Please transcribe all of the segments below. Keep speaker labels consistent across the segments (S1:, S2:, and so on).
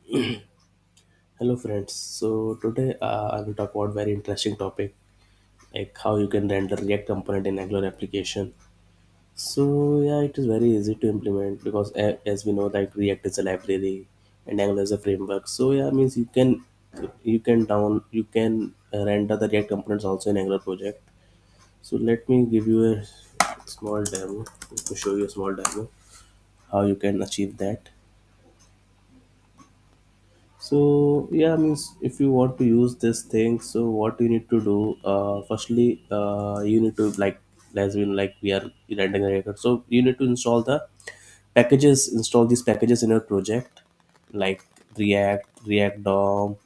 S1: Hello friends. So today I will talk about very interesting topic like how you can render React component in Angular application. So yeah, it is very easy to implement because as we know that React is a library and Angular is a framework. So yeah, means you can render the React components also in Angular project. So let me give you a small demo. Let me show you a small demo how you can achieve that. So yeah, means if you want to use this thing, so what you need to do, firstly, you need to like as we like we are rendering a record. So you need to install the packages, install these packages in your project, like React, React DOM,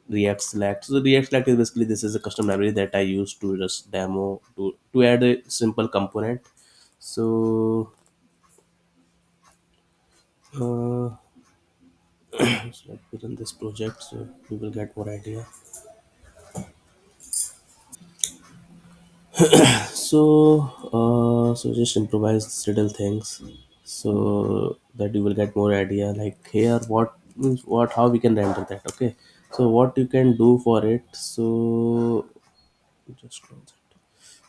S1: React Select. So React Select is basically this is a custom library that I use to just demo to add a simple component. So uh, so let me run this project so you will get more idea. So just improvise little things so that you will get more idea. Like here, what means what how we can render that. Okay, so what you can do for it. So just close it.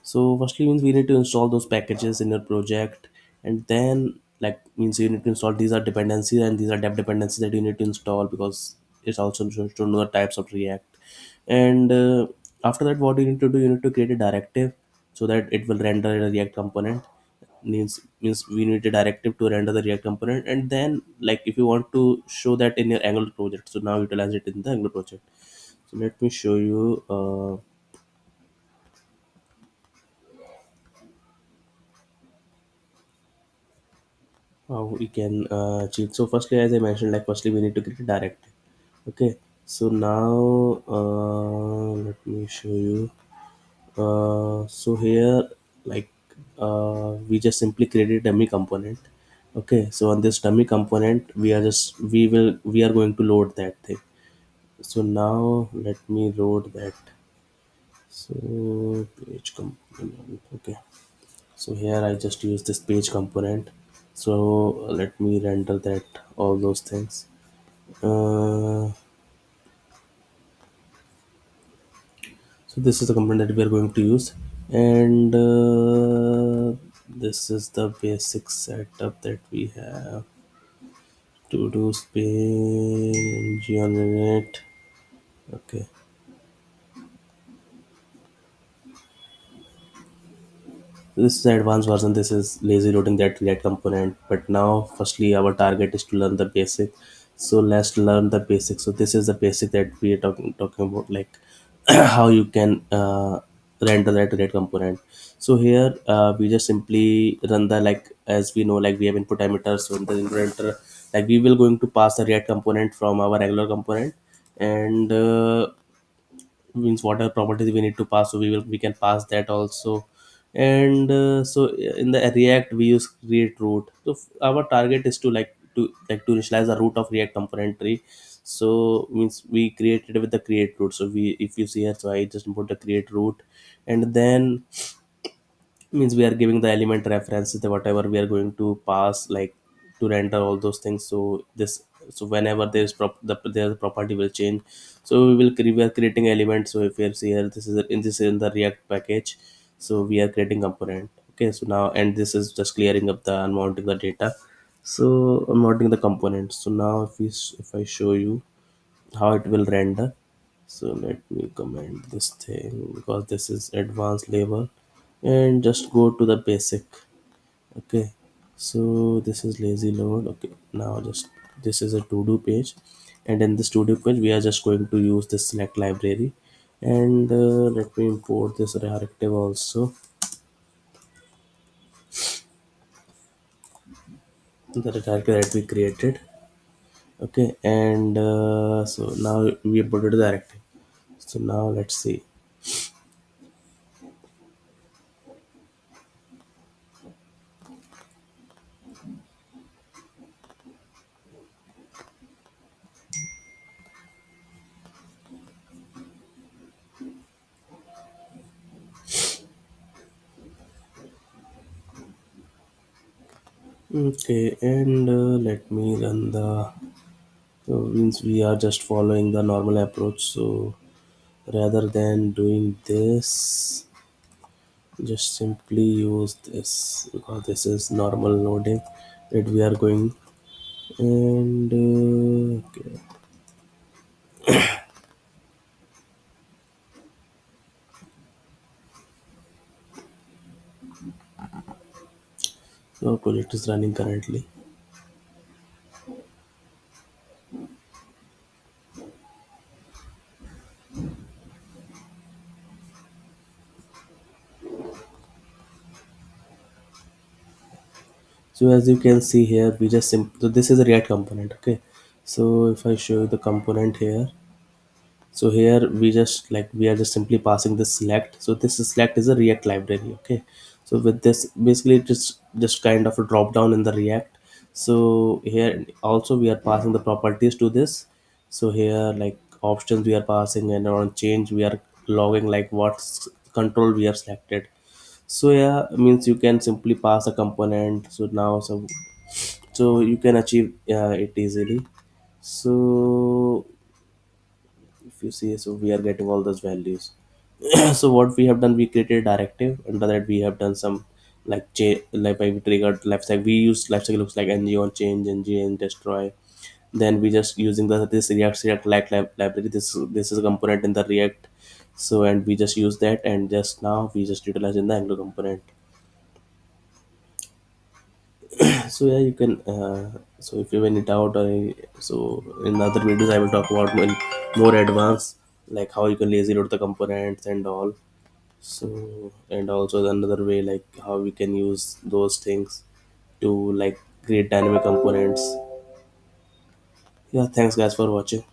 S1: So firstly means we need to install those packages in your project, and then like means you need to install these are dependencies and these are dep dependencies that you need to install because it's also to know the types of React. And after that, what you need to do, you need to create a directive so that it will render a React component. Means we need a directive to render the React component, and then like if you want to show that in your Angular project, so now utilize it in the Angular project. So let me show you. How we can cheat. So firstly, as I mentioned, like firstly we need to create a directive. Okay, so now let me show you. So here, like we just simply created dummy component. Okay, so on this dummy component, we are going to load that thing. So now let me load that. So page component. Okay. So here I just use this page component. So let me render that all those things. So this is the component that we are going to use, and this is the basic setup that we have to do spin generate. Okay, this is the advanced version. This is lazy loading that React component. But now, firstly, our target is to learn the basic. So let's learn the basic. So this is the basic that we are talking about, like how you can render that React component. So here we just simply run the like as we know, like we have input emitter. So in the input emitter, like we will going to pass the React component from our Angular component, and means whatever properties we need to pass, so we can pass that also. And so in the React we use create root. So our target is to to initialize the root of React component tree. So means we created with the create root. So we if you see here, so I just import the create root, and then means we are giving the element references the whatever we are going to pass like to render all those things. So this, so whenever there's there's property will change, so we are creating element. So if you see here, this is in this in the React package. So we are creating component. Okay, so now, and this is just clearing up the unmounting the data. So unmounting the component. So now if I show you how it will render. So let me comment this thing because this is advanced level, and just go to the basic. Okay, so this is lazy load. Okay, now just this is a to do page, and in this to do page we are just going to use this select library. And let me import this directive also, the directive that we created. Okay, and so now we imported the directive. So now let's see. Okay, and let me run the. So means we are just following the normal approach. So rather than doing this, just simply use this because this is normal loading that we are going. And okay. So project is running currently. So as you can see here, we just so this is a React component. Okay. So if I show you the component here, so here we just like we are just simply passing this select. So this select is a React library. Okay. So with this, basically it just kind of a drop down in the React. So here also we are passing the properties to this. So here like options we are passing, and on change we are logging like what control we have selected. So yeah, means you can simply pass a component. So now so you can achieve it easily. So if you see, so we are getting all those values. So what we have done, we created a directive. Under that we have done some like like we triggered lifecycle. We use lifecycle looks like ng on change, ng and destroy. Then we just using this react like library. This is a component in the react. So and we just use that, and just now we just utilize in the angular component. So yeah, you can so if you have any doubt or so in other videos I will talk about more advanced, like how you can lazy load the components and all. So and also another way like how we can use those things to like create dynamic components. Yeah, thanks guys for watching.